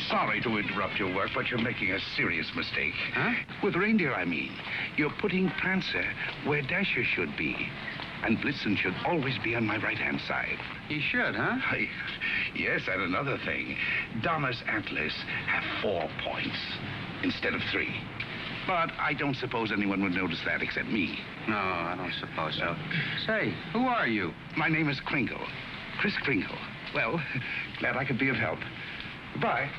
sorry to interrupt your work, but you're making a serious mistake. Huh? With reindeer, I mean. You're putting Prancer where Dasher should be. And Blitzen should always be on my right-hand side. He should, huh? Yes, and another thing. Donna's antlers have 4 points instead of 3. But I don't suppose anyone would notice that except me. No, I don't suppose so. Say, who are you? My name is Kringle. Kris Kringle. Well, glad I could be of help. Goodbye.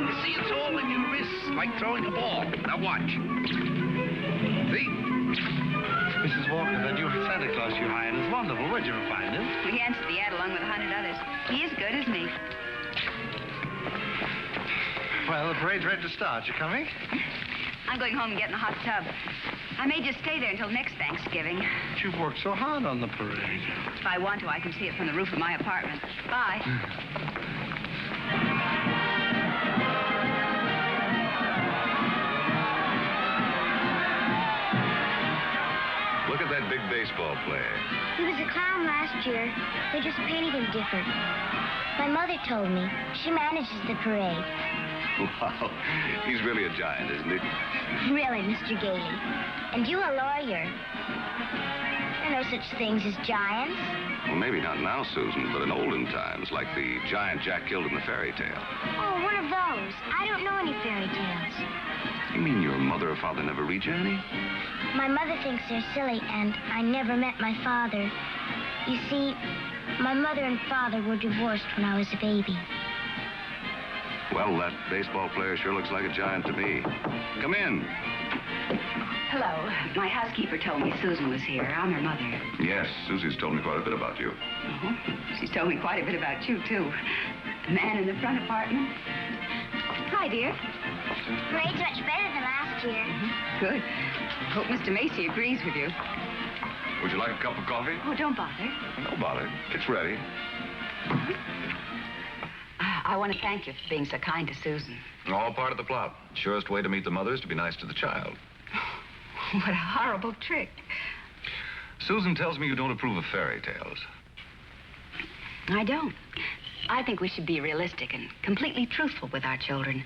You see, it's all in your wrists, like throwing a ball. Now watch. See? Mrs. Walker, that new Santa Claus you hired is wonderful. Where'd you find him? We answered the ad along with 100 others. He is good, isn't he? Well, the parade's ready to start. You coming? I'm going home and getting a hot tub. I may just stay there until next Thanksgiving. But you've worked so hard on the parade. If I want to, I can see it from the roof of my apartment. Bye. Look at that big baseball player. He was a clown last year. They just painted him different. My mother told me. She manages the parade. Wow. He's really a giant, isn't he? Really, Mr. Gailey. And you a lawyer. There are no such things as giants. Well, maybe not now, Susan, but in olden times, like the giant Jack killed in the fairy tale. Oh, one of those. I don't know any fairy tales. You mean your mother or father never read you any? My mother thinks they're silly, and I never met my father. You see, my mother and father were divorced when I was a baby. Well, that baseball player sure looks like a giant to me. Come in. Hello. My housekeeper told me Susan was here. I'm her mother. Yes, Susie's told me quite a bit about you. She's told me quite a bit about you, too. The man in the front apartment. Hi, dear. Parade's much better than last year. Good. Hope Mr. Macy agrees with you. Would you like a cup of coffee? Oh, don't bother. No bother. It's ready. I want to thank you for being so kind to Susan. All part of the plot. Surest way to meet the mother is to be nice to the child. What a horrible trick. Susan tells me you don't approve of fairy tales. I don't. I think we should be realistic and completely truthful with our children.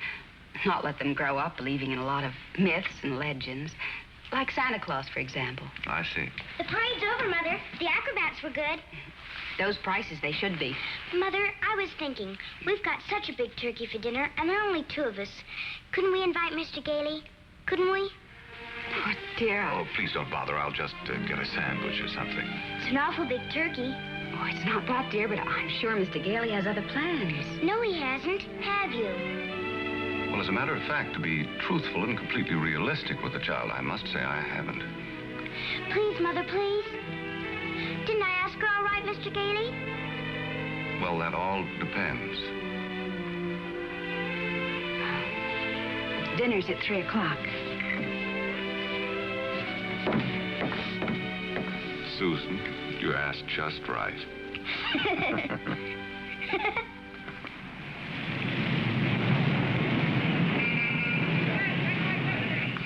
Not let them grow up believing in a lot of myths and legends. Like Santa Claus, for example. I see. The parade's over, Mother. The acrobats were good. Those prices, they should be. Mother, I was thinking, we've got such a big turkey for dinner, and there are only 2 of us. Couldn't we invite Mr. Gailey? Couldn't we? Oh, dear. Oh, please don't bother. I'll just get a sandwich or something. It's an awful big turkey. Oh, it's not that, dear, but I'm sure Mr. Gailey has other plans. No, he hasn't. Have you? Well, as a matter of fact, to be truthful and completely realistic with the child, I must say I haven't. Please, Mother, please. Didn't I ask her all right, Mr. Gailey? Well, that all depends. Dinner's at 3 o'clock. Susan, you asked just right.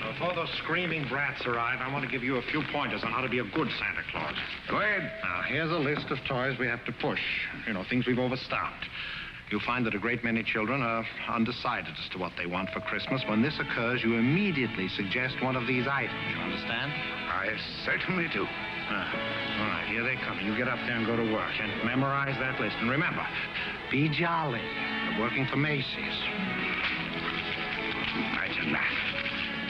Before those screaming brats arrive, I want to give you a few pointers on how to be a good Santa Claus. Go ahead. Now, here's a list of toys we have to push. You know, things we've overstocked. You'll find that a great many children are undecided as to what they want for Christmas. When this occurs, you immediately suggest one of these items. You understand? I certainly do. All right, here they come. You get up there and go to work and memorize that list. And remember, be jolly. You're working for Macy's. Imagine that.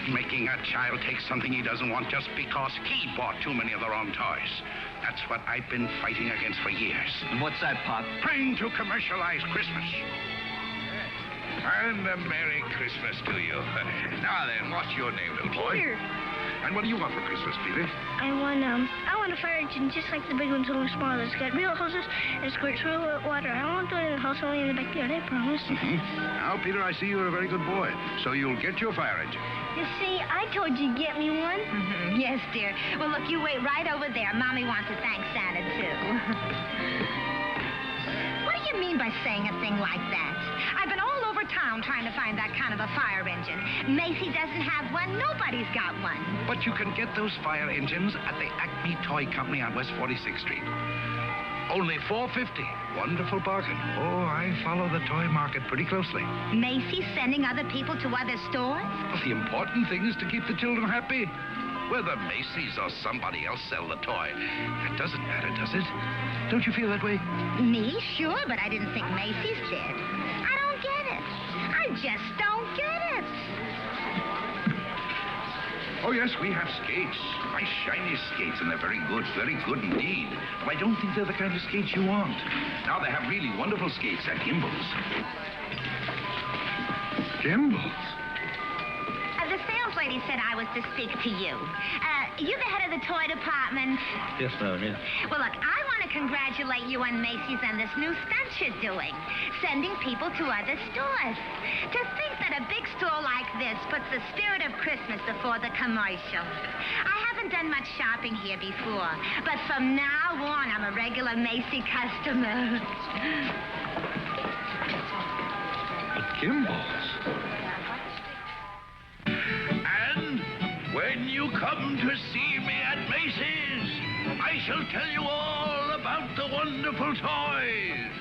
Making a child take something he doesn't want just because he bought too many of the wrong toys. That's what I've been fighting against for years. And what's that, Pop? Trying to commercialize Christmas. And a Merry Christmas to you. Now then, what's your name, little boy? Peter. And what do you want for Christmas, Peter? I want a fire engine just like the big ones, only smaller. It's got real hoses and squirts real water. I won't do it in the house, only in the backyard, I promise. Now, Peter, I see you're a very good boy, so you'll get your fire engine. You see, I told you to get me one. Yes, dear. Well, look, you wait right over there. Mommy wants to thank Santa, too. What do you mean by saying a thing like that? I've been all over town trying to find that kind of of a fire engine. Macy doesn't have one. Nobody's got one. But you can get those fire engines at the Acme Toy Company on West 46th Street. Only $4.50. Wonderful bargain. Oh, I follow the toy market pretty closely. Macy's sending other people to other stores? Well, the important thing is to keep the children happy. Whether Macy's or somebody else sell the toy, that doesn't matter, does it? Don't you feel that way? Me? Sure, but I didn't think Macy's did. I don't get it. I just don't get it. Oh, yes, we have skates. Nice, shiny skates, and they're very good indeed. But I don't think they're the kind of skates you want. Now, they have really wonderful skates at Gimbel's. Gimbel's? The sales lady said I was to speak to you. You the head of the toy department. Yes, ma'am, yeah. Well, look, I want to congratulate you on Macy's and this new stunt you're doing, sending people to other stores. To think that a big store like this puts the spirit of Christmas before the commercial. I haven't done much shopping here before, but from now on, I'm a regular Macy customer. Gimbel's? And when you come to see me at Macy's, I shall tell you all about the wonderful toys.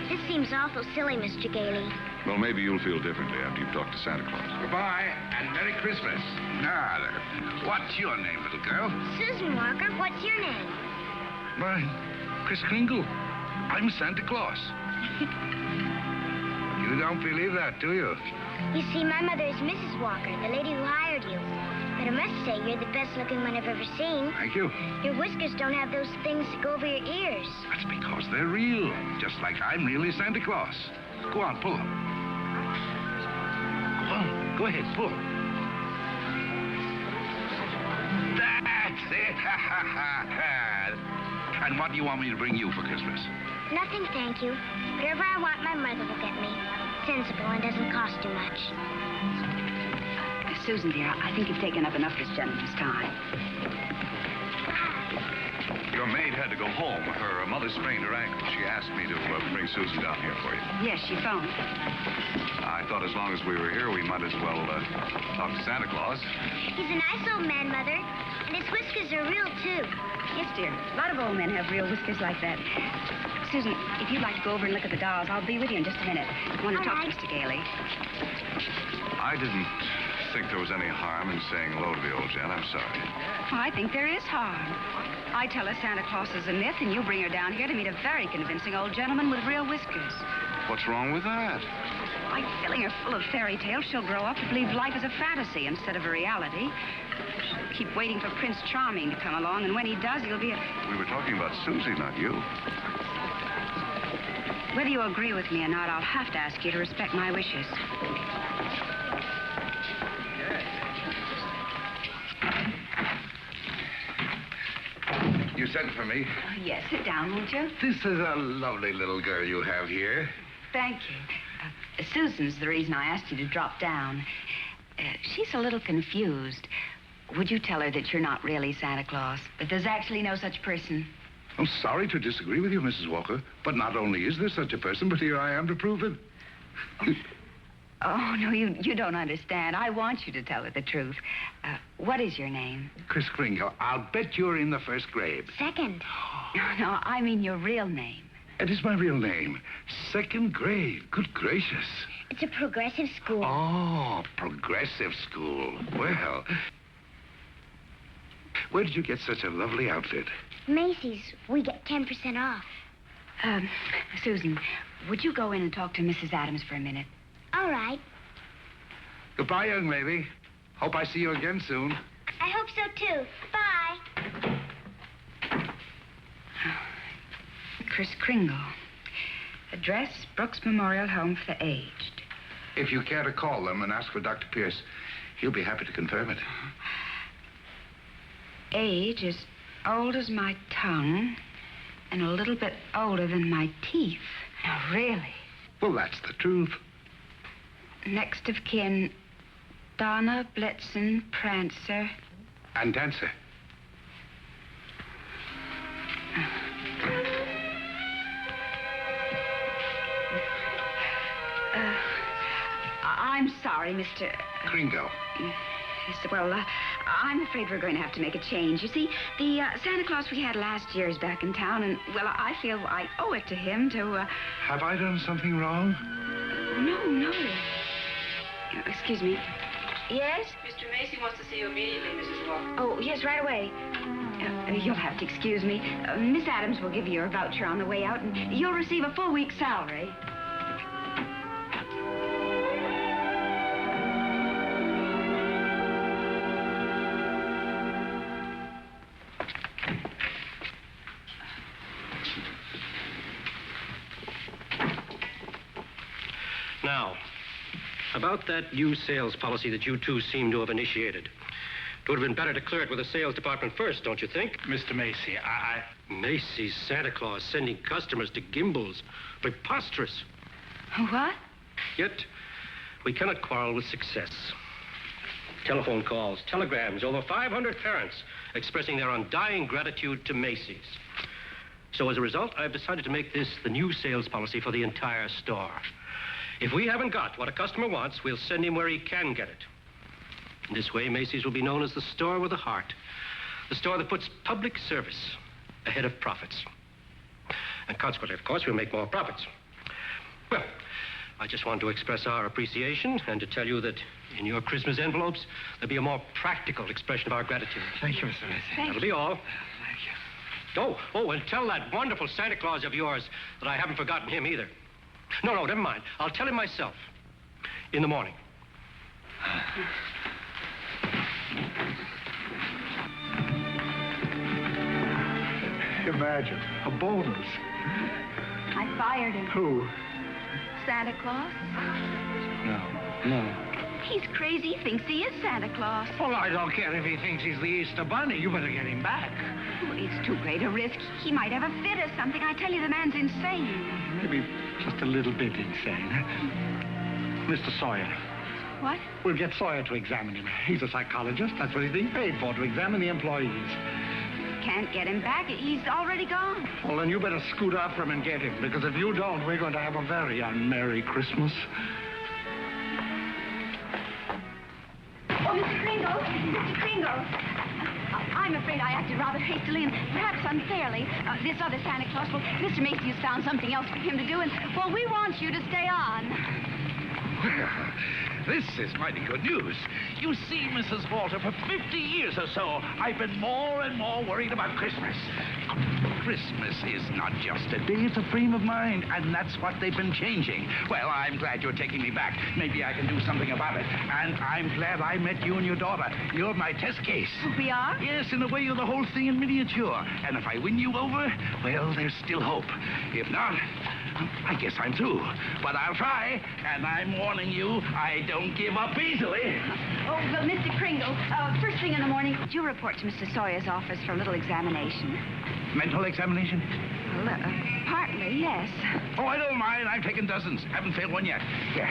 This seems awful silly, Mr. Gailey. Well, maybe you'll feel differently after you've talked to Santa Claus. Goodbye, and Merry Christmas. Now, what's your name, little girl? Susan Walker, what's your name? Mine, Kris Kringle. I'm Santa Claus. You don't believe that, do you? You see, my mother is Mrs. Walker, the lady who hired you. But I must say, you're the best-looking one I've ever seen. Thank you. Your whiskers don't have those things that go over your ears. That's because they're real, just like I'm really Santa Claus. Go on, pull them. Go on, go ahead, pull. That's it. And what do you want me to bring you for Christmas? Nothing, thank you. Whatever I want, my mother will get me. Sensible and doesn't cost too much. Susan, dear, I think you've taken up enough this gentleman's time. Your maid had to go home. Her mother sprained her ankle. She asked me to bring Susan down here for you. Yes, she phoned. I thought as long as we were here, we might as well talk to Santa Claus. He's a nice old man, Mother. And his whiskers are real, too. Yes, dear. A lot of old men have real whiskers like that. Susan, if you'd like to go over and look at the dolls, I'll be with you in just a minute. I want to talk to Mr. Gailey. I didn't think there was any harm in saying hello to the old gent. I'm sorry. Well, I think there is harm. I tell her Santa Claus is a myth, and you bring her down here to meet a very convincing old gentleman with real whiskers. What's wrong with that? By filling her full of fairy tales, she'll grow up to believe life is a fantasy instead of a reality. She'll keep waiting for Prince Charming to come along, and when he does, he'll be a... We were talking about Susie, not you. Whether you agree with me or not, I'll have to ask you to respect my wishes. You sent for me. Yes, sit down, won't you? This is a lovely little girl you have here. Thank you. Susan's the reason I asked you to drop down. She's a little confused. Would you tell her that you're not really Santa Claus, that there's actually no such person? I'm sorry to disagree with you, Mrs. Walker, but not only is there such a person, but here I am to prove it. Oh, no, you don't understand. I want you to tell her the truth. What is your name? Kris Kringle. I'll bet you're in the first grade. Second. No, I mean your real name. It is my real name. Second grade. Good gracious. It's a progressive school. Oh, progressive school. Well, where did you get such a lovely outfit? Macy's. We get 10% off. Susan, would you go in and talk to Mrs. Adams for a minute? All right. Goodbye, young lady. Hope I see you again soon. I hope so, too. Bye. Kris Kringle. Address, Brooks Memorial Home for the Aged. If you care to call them and ask for Dr. Pierce, he'll be happy to confirm it. Age is old as my tongue and a little bit older than my teeth. No, really. Well, that's the truth. Next of kin, Donna, Blitzen, Prancer. And Dancer. I'm sorry, Mr. Kringle. Yes, well, I'm afraid we're going to have to make a change. You see, the Santa Claus we had last year is back in town, and, well, I feel I owe it to him to, Have I done something wrong? No. Excuse me. Yes? Mr. Macy wants to see you immediately, Mrs. Walker. Oh, yes, right away. You'll have to excuse me. Miss Adams will give you your voucher on the way out, and you'll receive a full week's salary. Now, about that new sales policy that you two seem to have initiated. It would have been better to clear it with the sales department first, don't you think? Mr. Macy, Macy's Santa Claus sending customers to Gimbel's. Preposterous. What? Yet, we cannot quarrel with success. Telephone calls, telegrams, over 500 parents expressing their undying gratitude to Macy's. So as a result, I've decided to make this the new sales policy for the entire store. If we haven't got what a customer wants, we'll send him where he can get it. In this way, Macy's will be known as the store with a heart. The store that puts public service ahead of profits. And consequently, of course, we'll make more profits. Well, I just want to express our appreciation and to tell you that in your Christmas envelopes, there'll be a more practical expression of our gratitude. Thank you, Mr. Macy. That'll be all. Thank you. Oh, and tell that wonderful Santa Claus of yours that I haven't forgotten him either. No, never mind. I'll tell him myself. In the morning. Imagine, a bonus. I fired him. Who? Santa Claus? No. He's crazy. He thinks he is Santa Claus. Well, I don't care if he thinks he's the Easter Bunny. You better get him back. Well, it's too great a risk. He might have a fit or something. I tell you, the man's insane. Maybe just a little bit insane. Mr. Sawyer. What? We'll get Sawyer to examine him. He's a psychologist. That's what he's being paid for, to examine the employees. Can't get him back. He's already gone. Well, then you better scoot after him and get him, because if you don't, we're going to have a very unmerry Christmas. Oh, Mr. Kringle. I'm afraid I acted rather hastily and perhaps unfairly. This other Santa Claus, well, Mr. Macy has found something else for him to do, and, well, we want you to stay on. Well, this is mighty good news. You see, Mrs. Walter, for 50 years or so, I've been more and more worried about Christmas. Christmas is not just a day, it's a frame of mind, and that's what they've been changing. Well, I'm glad you're taking me back. Maybe I can do something about it. And I'm glad I met you and your daughter. You're my test case. We are? Yes, in a way, you're the whole thing in miniature. And if I win you over, well, there's still hope. If not, I guess I'm through. But I'll try, and I'm warning you, I don't give up easily. Oh, but Mr. Kringle, first thing in the morning, could you report to Mr. Sawyer's office for a little examination? Mental examination? Well, partly, yes. Oh, I don't mind. I've taken dozens. Haven't failed one yet. Yeah.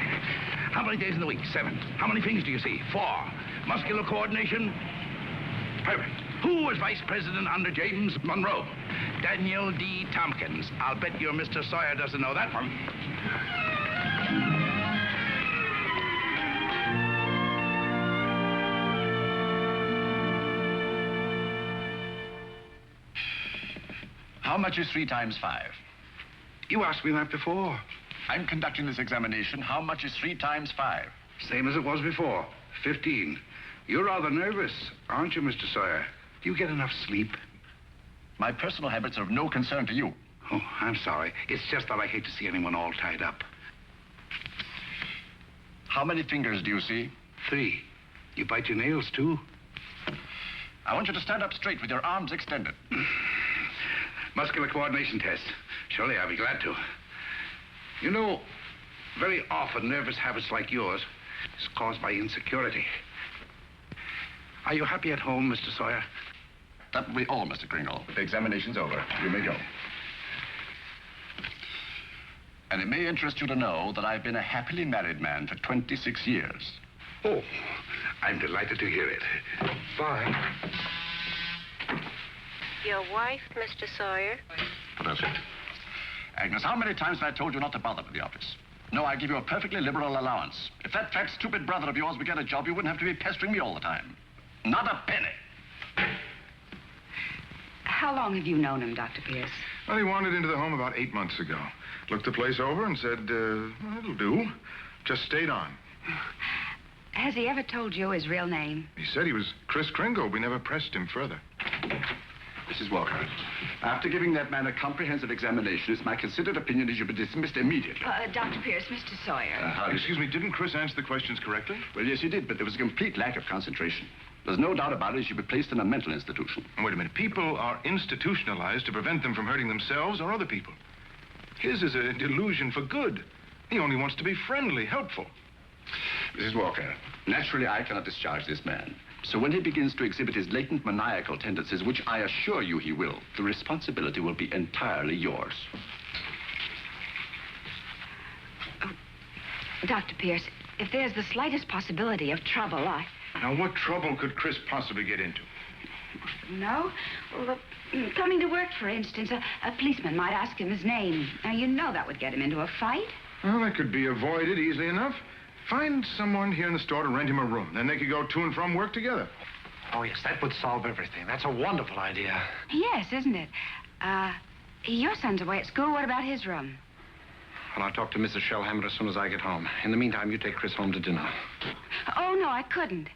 How many days in the week? 7. How many things do you see? 4. Muscular coordination? Perfect. Who was vice president under James Monroe? Daniel D. Tompkins. I'll bet your Mr. Sawyer doesn't know that one. How much is 3 times 5? You asked me that before. I'm conducting this examination. How much is 3 times 5? Same as it was before. 15. You're rather nervous, aren't you, Mr. Sawyer? Do you get enough sleep? My personal habits are of no concern to you. Oh, I'm sorry. It's just that I hate to see anyone all tied up. How many fingers do you see? 3. You bite your nails, too? I want you to stand up straight with your arms extended. Muscular coordination test. Surely I'll be glad to. You know, very often nervous habits like yours is caused by insecurity. Are you happy at home, Mr. Sawyer? That will be all, Mr. Kringle. The examination's over. You may go. And it may interest you to know that I've been a happily married man for 26 years. Oh, I'm delighted to hear it. Bye. Your wife, Mr. Sawyer? What else? Agnes, how many times have I told you not to bother with the office? No, I give you a perfectly liberal allowance. If that fat, stupid brother of yours would get a job, you wouldn't have to be pestering me all the time. Not a penny. How long have you known him, Dr. Pierce? Well, he wandered into the home about 8 months ago. Looked the place over and said, well, it'll do. Just stayed on. Has he ever told you his real name? He said he was Kris Kringle. We never pressed him further. Mrs. Walker, after giving that man a comprehensive examination, it's my considered opinion he should be dismissed immediately. Dr. Pierce, Mr. Sawyer. Excuse me, didn't Kris answer the questions correctly? Well, yes, he did, but there was a complete lack of concentration. There's no doubt about it, he should be placed in a mental institution. Wait a minute. People are institutionalized to prevent them from hurting themselves or other people. His is a delusion for good. He only wants to be friendly, helpful. Mrs. Walker, naturally I cannot discharge this man. So when he begins to exhibit his latent maniacal tendencies, which I assure you he will, the responsibility will be entirely yours. Oh, Dr. Pierce, if there's the slightest possibility of trouble, Now, what trouble could Kris possibly get into? No? Well, coming to work, for instance, a policeman might ask him his name. Now, you know that would get him into a fight. Well, that could be avoided easily enough. Find someone here in the store to rent him a room. Then they could go to and from work together. Oh, yes, that would solve everything. That's a wonderful idea. Yes, isn't it? Your son's away at school. What about his room? Well, I'll talk to Mrs. Shellhammer as soon as I get home. In the meantime, you take Kris home to dinner. Oh, no, I couldn't.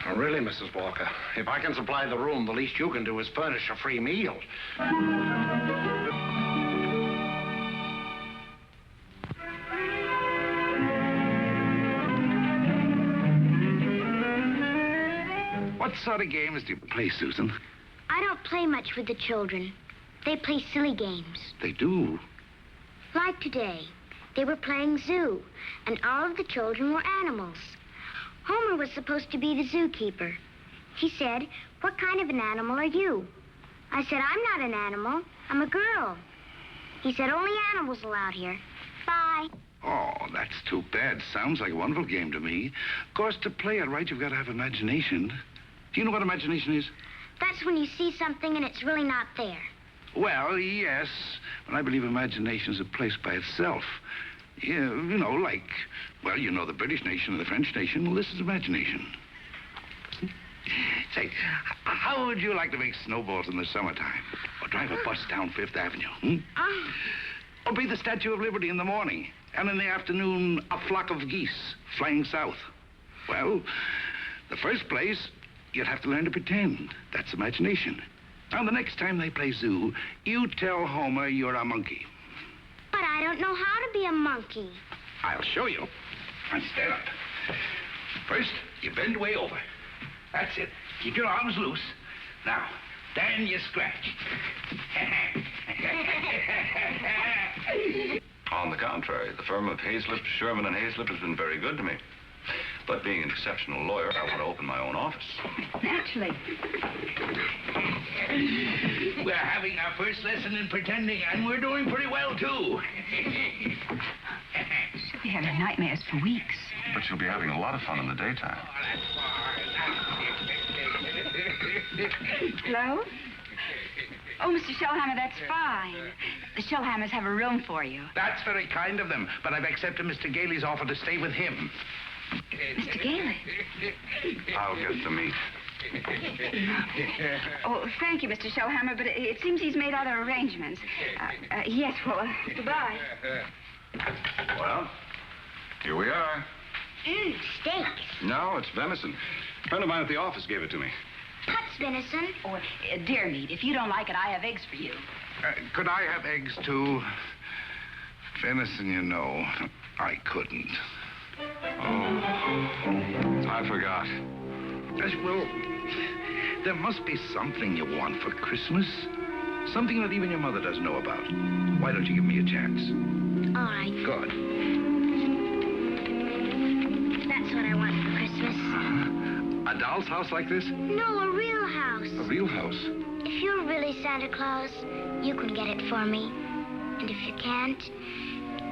Oh, really, Mrs. Walker? If I can supply the room, the least you can do is furnish a free meal. What sort of games do you play, Susan? I don't play much with the children. They play silly games. They do. Like today, they were playing zoo, and all of the children were animals. Homer was supposed to be the zookeeper. He said, "What kind of an animal are you?" I said, "I'm not an animal. I'm a girl." He said, "Only animals allowed here. Bye." Oh, that's too bad. Sounds like a wonderful game to me. Of course, to play it right, you've got to have imagination. Do you know what imagination is? That's when you see something and it's really not there. Well, yes. But I believe imagination is a place by itself. Yeah, you know, like, well, you know the British nation and the French nation. Well, this is imagination. Say, how would you like to make snowballs in the summertime? Or drive a bus down Fifth Avenue, Or be the Statue of Liberty in the morning, and in the afternoon, a flock of geese flying south? Well, the first place, you'd have to learn to pretend. That's imagination. Now, the next time they play zoo, you tell Homer you're a monkey. But I don't know how to be a monkey. I'll show you. Now, stand up. First, you bend way over. That's it. Keep your arms loose. Now, then you scratch. On the contrary, the firm of Hazlitt, Sherman, and Hazlitt has been very good to me. But being an exceptional lawyer, I want to open my own office. Naturally. We're having our first lesson in pretending, and we're doing pretty well, too. She'll be having nightmares for weeks. But you'll be having a lot of fun in the daytime. Hello? Oh, Mr. Shellhammer, that's fine. The Shellhammers have a room for you. That's very kind of them, but I've accepted Mr. Gailey's offer to stay with him. Mr. Gailey? I'll get the meat. Oh, thank you, Mr. Shellhammer, but it seems he's made other arrangements. Yes, well, goodbye. Well, here we are. Steak. No, it's venison. A friend of mine at the office gave it to me. What's venison? Oh, deer meat. If you don't like it, I have eggs for you. Could I have eggs, too? Venison, you know, I couldn't. Oh, I forgot. Well, there must be something you want for Christmas. Something that even your mother doesn't know about. Why don't you give me a chance? All right. Good. That's what I want for Christmas. A doll's house like this? No, a real house. A real house? If you're really Santa Claus, you can get it for me. And if you can't,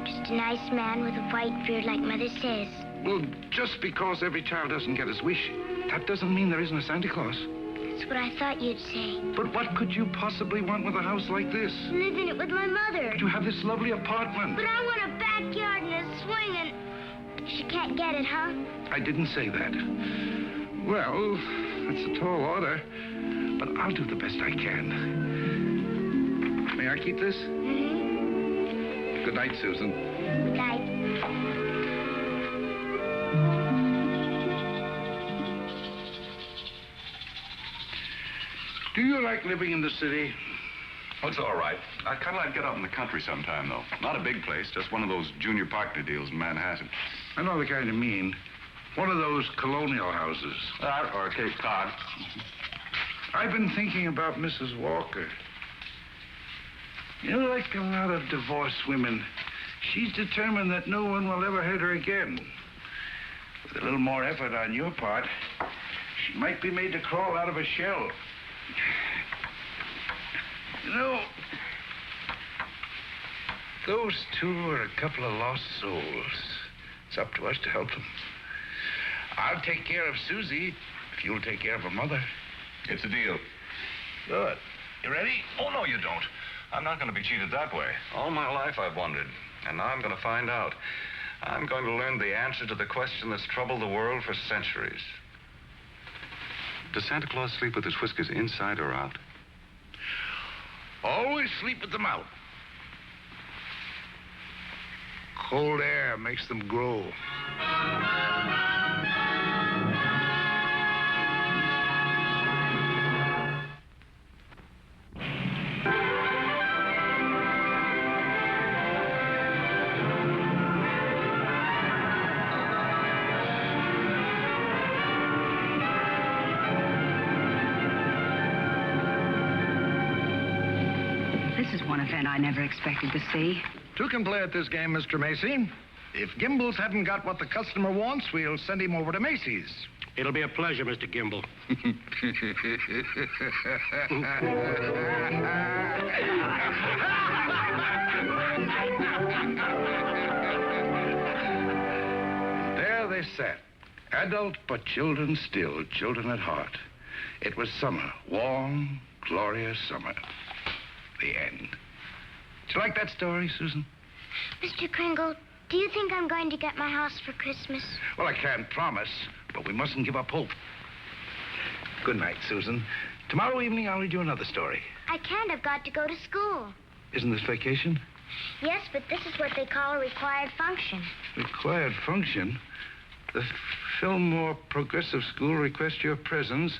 just a nice man with a white beard like Mother says. Well, just because every child doesn't get his wish, that doesn't mean there isn't a Santa Claus. That's what I thought you'd say. But what could you possibly want with a house like this? Live in it with my mother. You have this lovely apartment. But I want a bad backyard in a swing and she can't get it, huh? I didn't say that. Well, it's a tall order, but I'll do the best I can. May I keep this? Mm-hmm. Good night, Susan. Good night. Do you like living in the city? Oh, it's all right. I'd kind of like to get out in the country sometime, though. Not a big place, just one of those junior partner deals in Manhattan. I know the kind you mean. One of those colonial houses. Or Cape Cod. I've been thinking about Mrs. Walker. You know, like a lot of divorced women, she's determined that no one will ever hurt her again. With a little more effort on your part, she might be made to crawl out of a shell. You know, those two are a couple of lost souls. It's up to us to help them. I'll take care of Susie if you'll take care of her mother. It's a deal. Good. You ready? Oh, no, you don't. I'm not going to be cheated that way. All my life I've wondered, and now I'm going to find out. I'm going to learn the answer to the question that's troubled the world for centuries. Does Santa Claus sleep with his whiskers inside or out? Always sleep with them out. Cold air makes them grow. One event I never expected to see. Two can play at this game, Mr. Macy. If Gimbel's hadn't got what the customer wants, we'll send him over to Macy's. It'll be a pleasure, Mr. Gimble. There they sat, adult but children still, children at heart. It was summer, warm, glorious summer. The end. Did you like that story, Susan? Mr. Kringle, do you think I'm going to get my house for Christmas? Well, I can't promise, but we mustn't give up hope. Good night, Susan. Tomorrow evening, I'll read you another story. I can't. I've got to go to school. Isn't this vacation? Yes, but this is what they call a required function. Required function? The Fillmore Progressive School requests your presence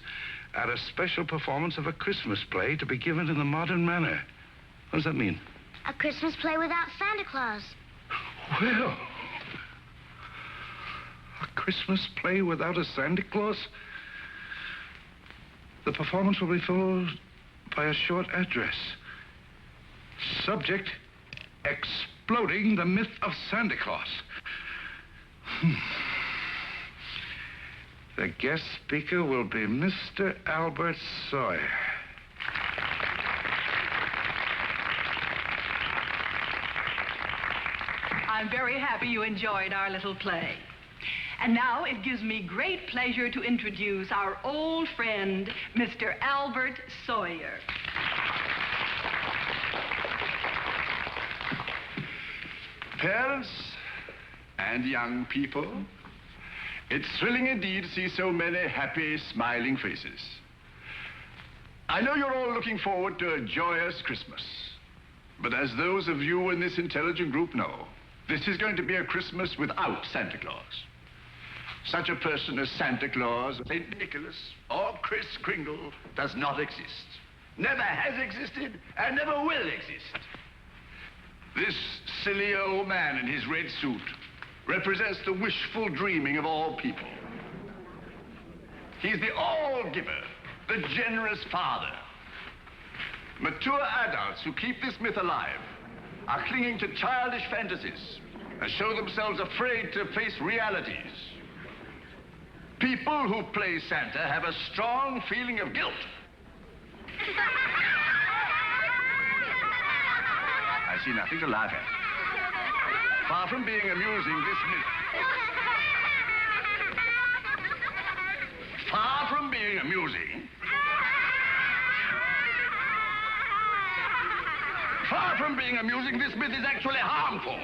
at a special performance of a Christmas play to be given in the modern manner. What does that mean? A Christmas play without Santa Claus. Well, a Christmas play without a Santa Claus? The performance will be followed by a short address. Subject, exploding the myth of Santa Claus. The guest speaker will be Mr. Albert Sawyer. I'm very happy you enjoyed our little play. And now it gives me great pleasure to introduce our old friend, Mr. Albert Sawyer. Parents and young people, it's thrilling indeed to see so many happy, smiling faces. I know you're all looking forward to a joyous Christmas. But as those of you in this intelligent group know, this is going to be a Christmas without Santa Claus. Such a person as Santa Claus, St. Nicholas, or Kris Kringle does not exist. Never has existed and never will exist. This silly old man in his red suit represents the wishful dreaming of all people. He's the all-giver, the generous father. Mature adults who keep this myth alive are clinging to childish fantasies and show themselves afraid to face realities. People who play Santa have a strong feeling of guilt. I see nothing to laugh at. Far from being amusing, this myth... Far from being amusing... Far from being amusing, this myth is actually harmful.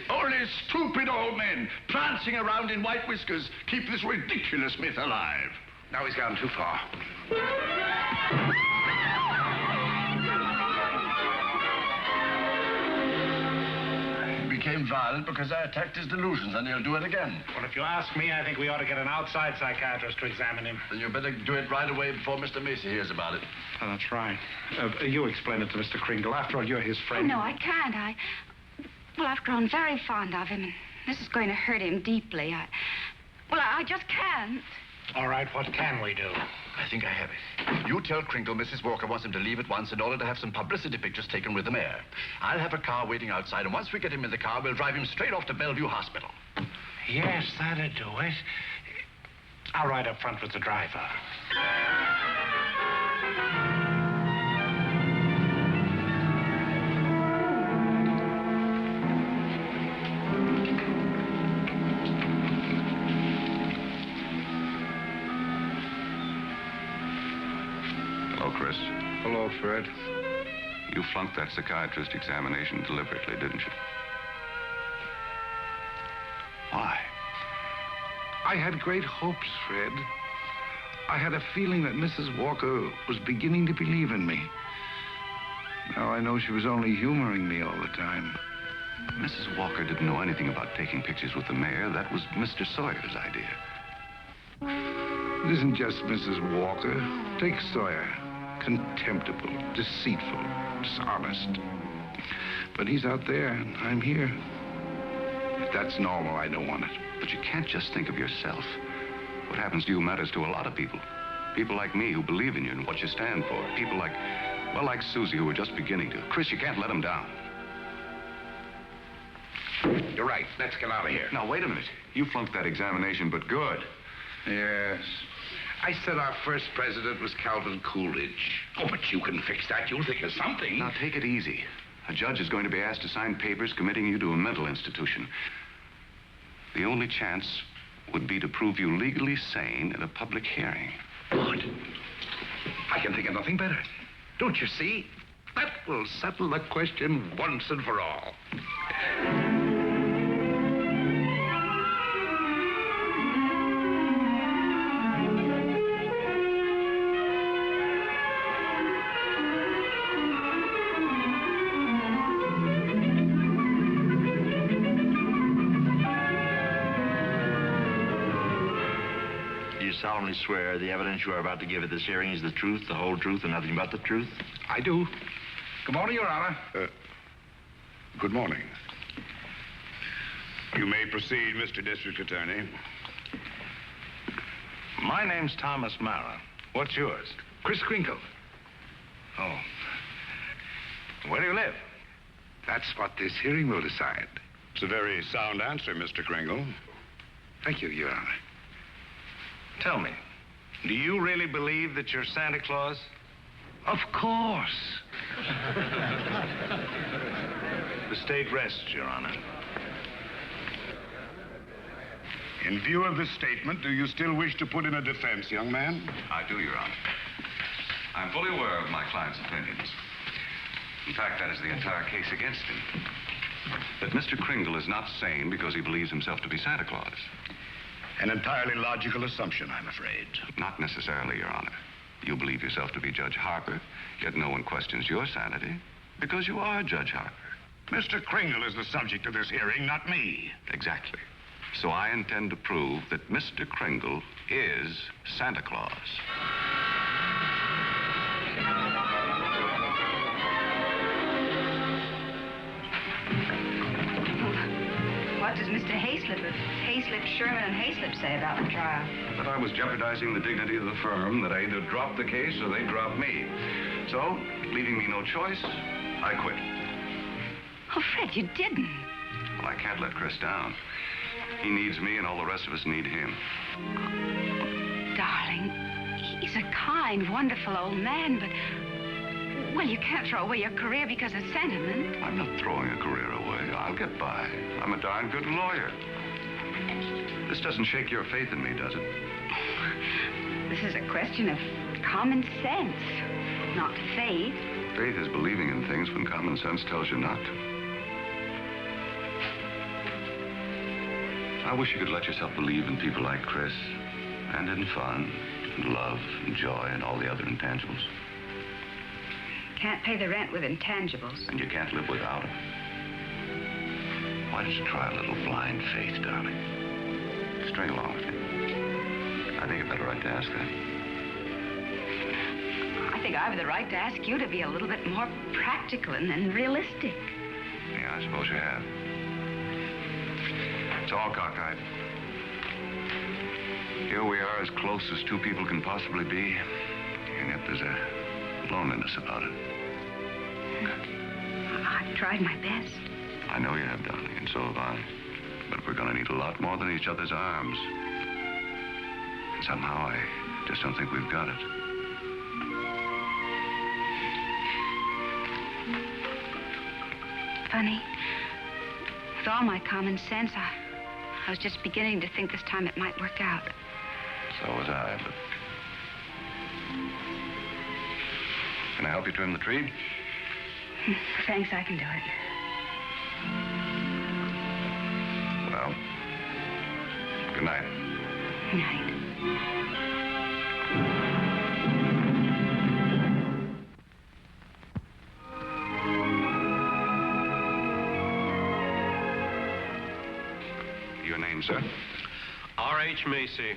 Only stupid old men prancing around in white whiskers keep this ridiculous myth alive. Now he's gone too far. He became violent because I attacked his delusions, and he'll do it again. Well, if you ask me, I think we ought to get an outside psychiatrist to examine him. Then you better do it right away before Mr. Macy hears about it. Oh, that's right. You explain it to Mr. Kringle. After all, you're his Oh, friend. no, I can't. Well, I've grown very fond of him, and this is going to hurt him deeply. I just can't. All right, what can we do? I think I have it. You tell Kringle Mrs. Walker wants him to leave at once in order to have some publicity pictures taken with the mayor. I'll have a car waiting outside, and once we get him in the car, we'll drive him straight off to Bellevue Hospital. Yes, that'd do it. I'll ride up front with the driver. Hello, Kris. Hello, Fred. You flunked that psychiatrist examination deliberately, didn't you? Why? I had great hopes, Fred. I had a feeling that Mrs. Walker was beginning to believe in me. Now I know she was only humoring me all the time. Mrs. Walker didn't know anything about taking pictures with the mayor. That was Mr. Sawyer's idea. It isn't just Mrs. Walker. Take Sawyer. Contemptible, deceitful, dishonest. But he's out there, and I'm here. If that's normal, I don't want it. But you can't just think of yourself. What happens to you matters to a lot of people. People like me who believe in you and what you stand for. People like Susie, who are just beginning to. Kris, you can't let them down. You're right. Let's get out of here. Now, wait a minute. You flunked that examination, but good. Yes. I said our first president was Calvin Coolidge. Oh, but you can fix that. You'll think of something. Now, take it easy. A judge is going to be asked to sign papers committing you to a mental institution. The only chance would be to prove you legally sane at a public hearing. Good. I can think of nothing better. Don't you see? That will settle the question once and for all. Solemnly swear the evidence you are about to give at this hearing is the truth, the whole truth, and nothing but the truth? I do. Good morning, Your Honor. Good morning. You may proceed, Mr. District Attorney. My name's Thomas Mara. What's yours? Kris Kringle. Oh. Where do you live? That's what this hearing will decide. It's a very sound answer, Mr. Kringle. Thank you, Your Honor. Tell me, do you really believe that you're Santa Claus? Of course. The state rests, Your Honor. In view of this statement, do you still wish to put in a defense, young man? I do, Your Honor. I'm fully aware of my client's opinions. In fact, that is the entire case against him. But Mr. Kringle is not sane because he believes himself to be Santa Claus. An entirely logical assumption, I'm afraid. Not necessarily, Your Honor. You believe yourself to be Judge Harper, yet no one questions your sanity because you are Judge Harper. Mr. Kringle is the subject of this hearing, not me. Exactly. So I intend to prove that Mr. Kringle is Santa Claus. What does Mr. Hayslip, Sherman, and Hayslip say about the trial? That I was jeopardizing the dignity of the firm, that I either dropped the case or they dropped me. So, leaving me no choice, I quit. Oh, Fred, you didn't. Well, I can't let Kris down. He needs me, and all the rest of us need him. Darling, he's a kind, wonderful old man, but... Well, you can't throw away your career because of sentiment. I'm not throwing a career away. I'll get by. I'm a darn good lawyer. This doesn't shake your faith in me, does it? This is a question of common sense, not faith. Faith is believing in things when common sense tells you not to. I wish you could let yourself believe in people like Kris, and in fun, and love, and joy, and all the other intangibles. Can't pay the rent with intangibles. And you can't live without them. Why don't you try a little blind faith, darling? String along with me. I think I've got a right to ask that. I think I have the right to ask you to be a little bit more practical and realistic. Yeah, I suppose you have. It's all cockeyed. Here we are, as close as two people can possibly be, and yet there's a loneliness about it. I've tried my best. I know you have, darling, and so have I. But we're going to need a lot more than each other's arms. And somehow I just don't think we've got it. Funny. With all my common sense, I was just beginning to think this time it might work out. So was I, but... Can I help you trim the tree? Thanks, I can do it. Well, good night. Good night. Your name, sir? R.H. Macy.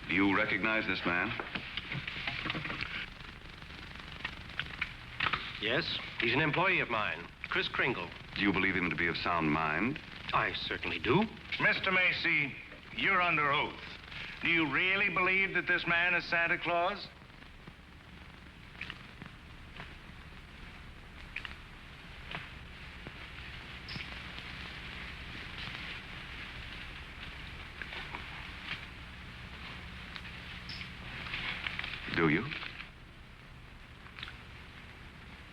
Do you recognize this man? Yes, he's an employee of mine, Kris Kringle. Do you believe him to be of sound mind? I certainly do. Mr. Macy, you're under oath. Do you really believe that this man is Santa Claus? Do you?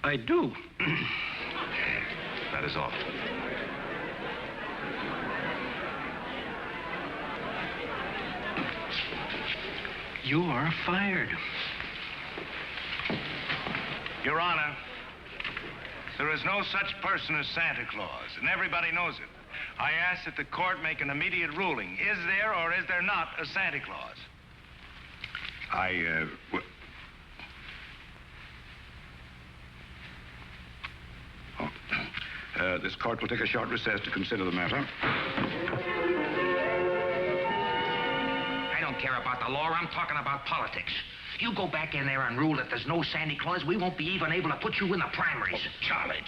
I do. That is all. You are fired. Your Honor, there is no such person as Santa Claus, and everybody knows it. I ask that the court make an immediate ruling. Is there or is there not a Santa Claus? This court will take a short recess to consider the matter. I don't care about the law. I'm talking about politics. You go back in there and rule that there's no Santa Claus, we won't be even able to put you in the primaries. Charlie.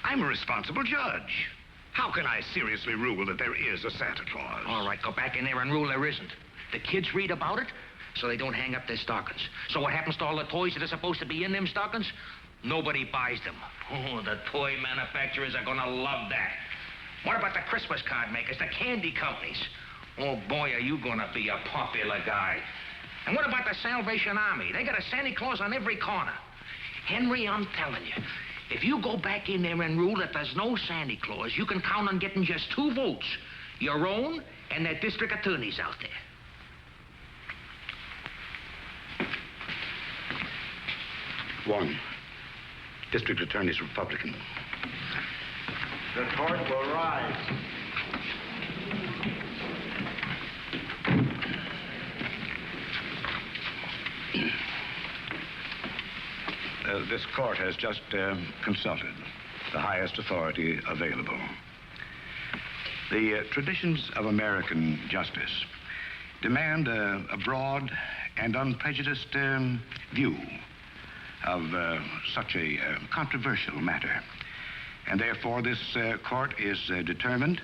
I'm a responsible judge. How can I seriously rule that there is a Santa Claus? All right, go back in there and rule there isn't. The kids read about it, so they don't hang up their stockings. So what happens to all the toys that are supposed to be in them stockings? Nobody buys them. Oh, the toy manufacturers are gonna love that. What about the Christmas card makers, the candy companies? Oh, boy, are you gonna be a popular guy. And what about the Salvation Army? They got a Santa Claus on every corner. Henry, I'm telling you, if you go back in there and rule that there's no Santa Claus, you can count on getting just 2 votes. Your own and that district attorney's out there. One. District Attorney's Republican. The court will rise. This court has just consulted the highest authority available. The traditions of American justice demand a broad and unprejudiced view of such a controversial matter. And therefore, this court is determined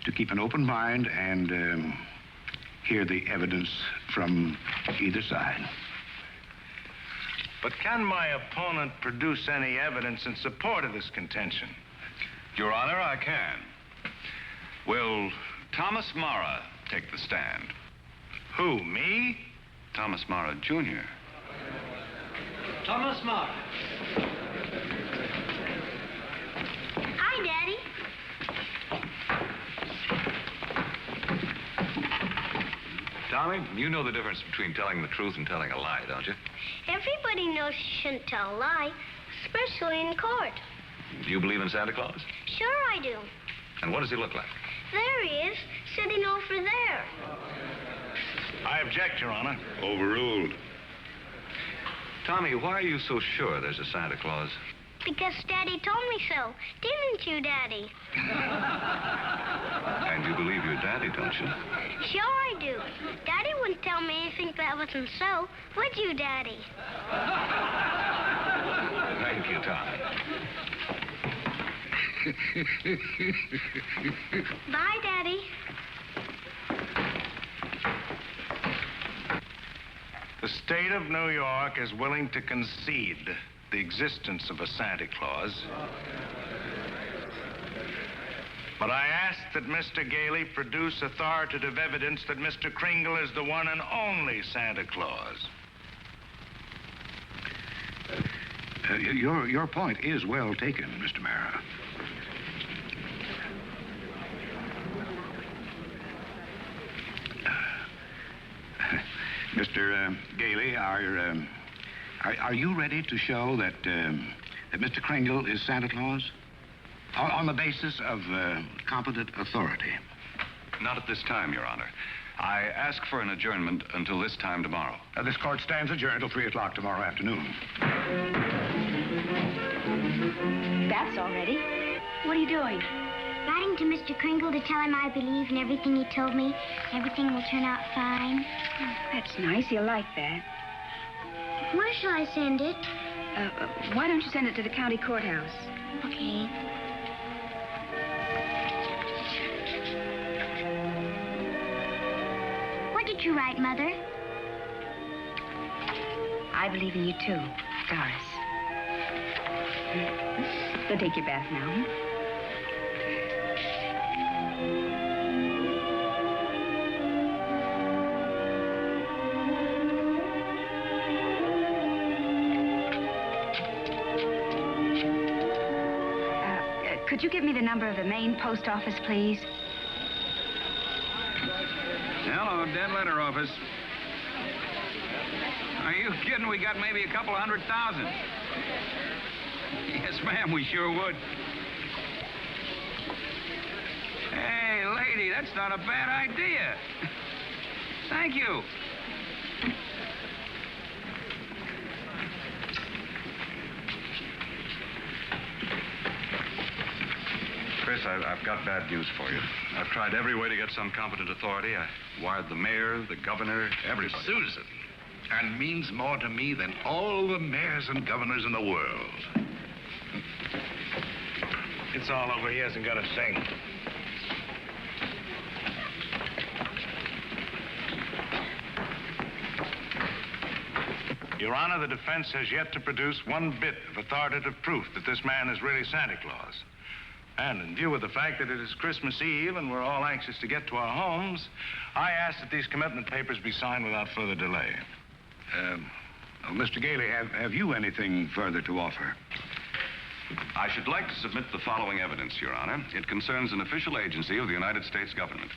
to keep an open mind and hear the evidence from either side. But can my opponent produce any evidence in support of this contention? Your Honor, I can. Will Thomas Mara take the stand? Who, me? Thomas Mara, Jr. Thomas Mara. Hi, Daddy. Tommy, you know the difference between telling the truth and telling a lie, don't you? Everybody knows you shouldn't tell a lie, especially in court. Do you believe in Santa Claus? Sure I do. And what does he look like? There he is, sitting over there. I object, Your Honor. Overruled. Tommy, why are you so sure there's a Santa Claus? Because Daddy told me so. Didn't you, Daddy? And you believe your daddy, don't you? Sure I do. Daddy wouldn't tell me anything that wasn't so. Would you, Daddy? Thank you, Tommy. Bye, Daddy. The state of New York is willing to concede the existence of a Santa Claus. But I ask that Mr. Gailey produce authoritative evidence that Mr. Kringle is the one and only Santa Claus. Your point is well taken, Mr. Mara. Mr. Gailey, are you ready to show that Mr. Kringle is Santa Claus? On the basis of competent authority? Not at this time, Your Honor. I ask for an adjournment until this time tomorrow. This court stands adjourned till 3 o'clock tomorrow afternoon. That's all ready. What are you doing? Writing to Mr. Kringle to tell him I believe in everything he told me. Everything will turn out fine. Oh, that's nice. He'll like that. Where shall I send it? Why don't you send it to the county courthouse? Okay. What did you write, Mother? I believe in you, too, Doris. Go take your bath now. Could you give me the number of the main post office, please? Hello, dead letter office. Are you kidding? We got maybe a couple of 100,000. Yes, ma'am, we sure would. Hey, lady, that's not a bad idea. Thank you. Chris, I've got bad news for you. I've tried every way to get some competent authority. I wired the mayor, the governor, everybody. Susan. And means more to me than all the mayors and governors in the world. It's all over. He hasn't got a thing. Your Honor, the defense has yet to produce one bit of authoritative proof that this man is really Santa Claus. And in view of the fact that it is Christmas Eve and we're all anxious to get to our homes, I ask that these commitment papers be signed without further delay. Mr. Gailey, have you anything further to offer? I should like to submit the following evidence, Your Honor. It concerns an official agency of the United States government.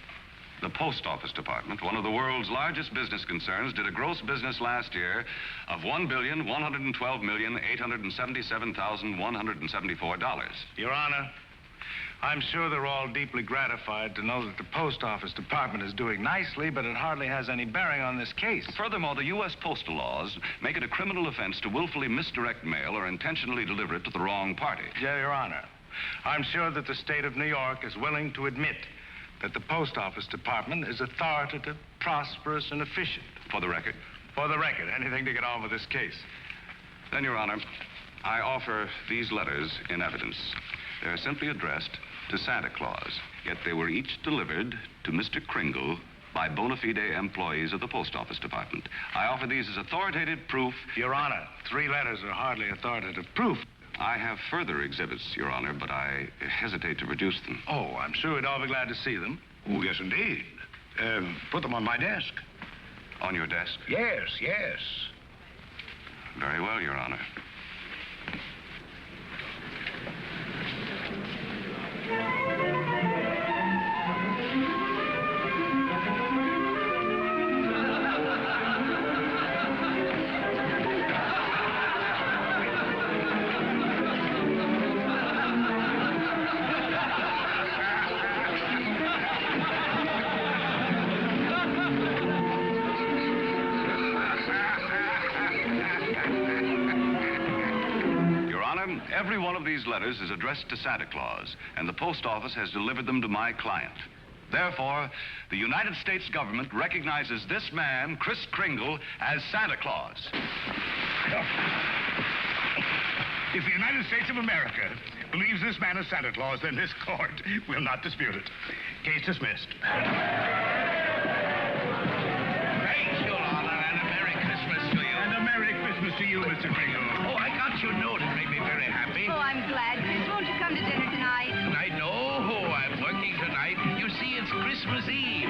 The Post Office Department, one of the world's largest business concerns, did a gross business last year of $1,112,877,174. Your Honor, I'm sure they're all deeply gratified to know that the Post Office Department is doing nicely, but it hardly has any bearing on this case. Furthermore, the U.S. postal laws make it a criminal offense to willfully misdirect mail or intentionally deliver it to the wrong party. Yeah, Your Honor. I'm sure that the state of New York is willing to admit that the Post Office Department is authoritative, prosperous, and efficient. For the record? For the record. Anything to get on with this case. Then, Your Honor, I offer these letters in evidence. They're simply addressed to Santa Claus, yet they were each delivered to Mr. Kringle by bona fide employees of the Post Office Department. I offer these as authoritative proof. Your Honor, 3 letters are hardly authoritative proof. I have further exhibits, Your Honor, but I hesitate to produce them. Oh, I'm sure we'd all be glad to see them. Oh, yes, indeed. Put them on my desk. On your desk? Yes, yes. Very well, Your Honor. Every one of these letters is addressed to Santa Claus, and the post office has delivered them to my client. Therefore, the United States government recognizes this man, Kris Kringle, as Santa Claus. If the United States of America believes this man is Santa Claus, then this court will not dispute it. Case dismissed. Thank you, Your Honor, and a Merry Christmas to you. And a Merry Christmas to you, Mr. Kringle. Oh, I got your note. It made me very happy. Oh, I'm glad, Kris. Won't you come to dinner tonight? I know. I'm working tonight. You see, it's Christmas Eve.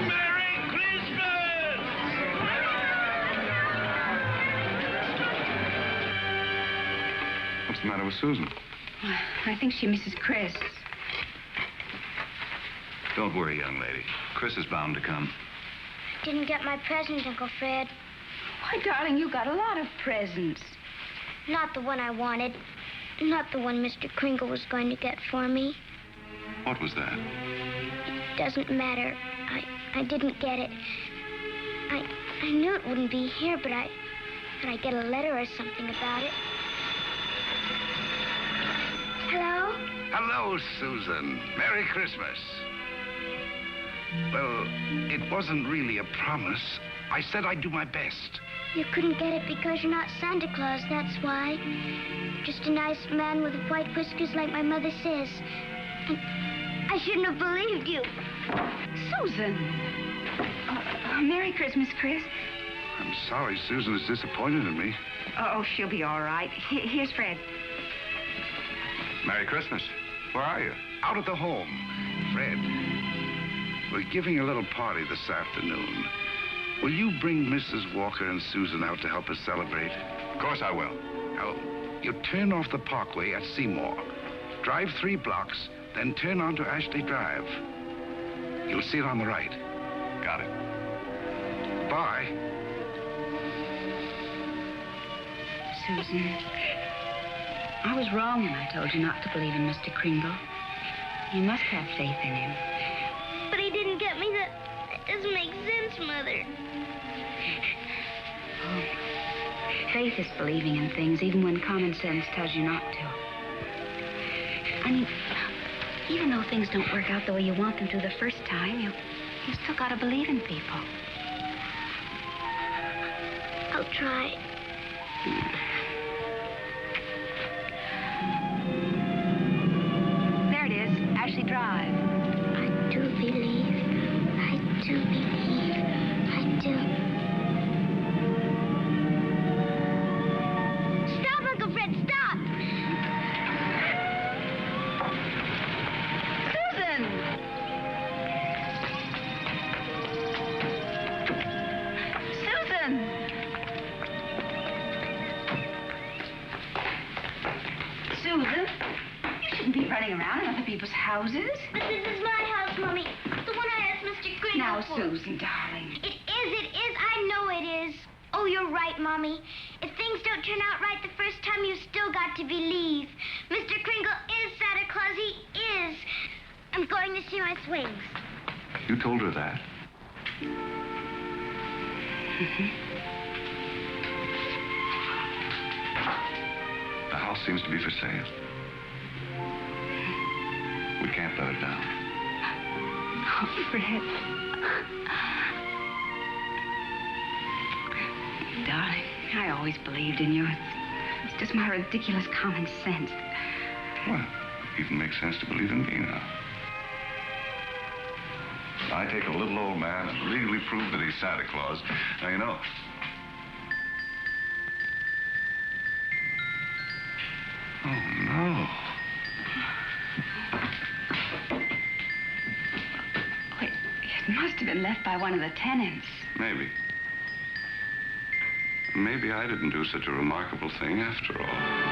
Merry Christmas! What's the matter with Susan? I think she misses Kris. Don't worry, young lady. Kris is bound to come. Didn't get my present, Uncle Fred. Why, darling, you got a lot of presents. Not the one I wanted. Not the one Mr. Kringle was going to get for me. What was that? It doesn't matter. I didn't get it. I knew it wouldn't be here, but I get a letter or something about it. Hello? Hello, Susan. Merry Christmas. Well, it wasn't really a promise. I said I'd do my best. You couldn't get it because you're not Santa Claus, that's why. Just a nice man with white whiskers like my mother says. And I shouldn't have believed you. Susan. Merry Christmas, Kris. I'm sorry Susan is disappointed in me. Oh, she'll be all right. Here's Fred. Merry Christmas. Where are you? Out at the home. Fred, we're giving a little party this afternoon. Will you bring Mrs. Walker and Susan out to help us celebrate? Of course I will. Now, you turn off the parkway at Seymour. Drive 3 blocks, then turn onto Ashley Drive. You'll see it on the right. Got it. Bye. Susan, I was wrong when I told you not to believe in Mr. Kringle. You must have faith in him. But he didn't get me that. That doesn't make sense, Mother. Oh, faith is believing in things even when common sense tells you not to. I mean, even though things don't work out the way you want them to the first time, you still gotta believe in people. I'll try. There it is, Ashley Drive. I do believe. I do believe. I do. Stop, Uncle Fred, stop! Susan! Susan! Susan? You shouldn't be running around in other people's houses. But this is my house, Mommy. The one I asked Mr. Kringle Now, for. Susan, darling. It is. I know it is. Oh, you're right, Mommy. If things don't turn out right the first time, you've still got to believe. Mr. Kringle is Santa Claus. He is. I'm going to see my swings. You told her that? The house seems to be for sale. We can't let it down. Oh, Fred. Darling, I always believed in you. It's just my ridiculous common sense. Well, it even makes sense to believe in me now. I take a little old man and legally prove that he's Santa Claus. Now, you know. Oh, no. Wait, it must have been left by one of the tenants. Maybe. Maybe I didn't do such a remarkable thing after all.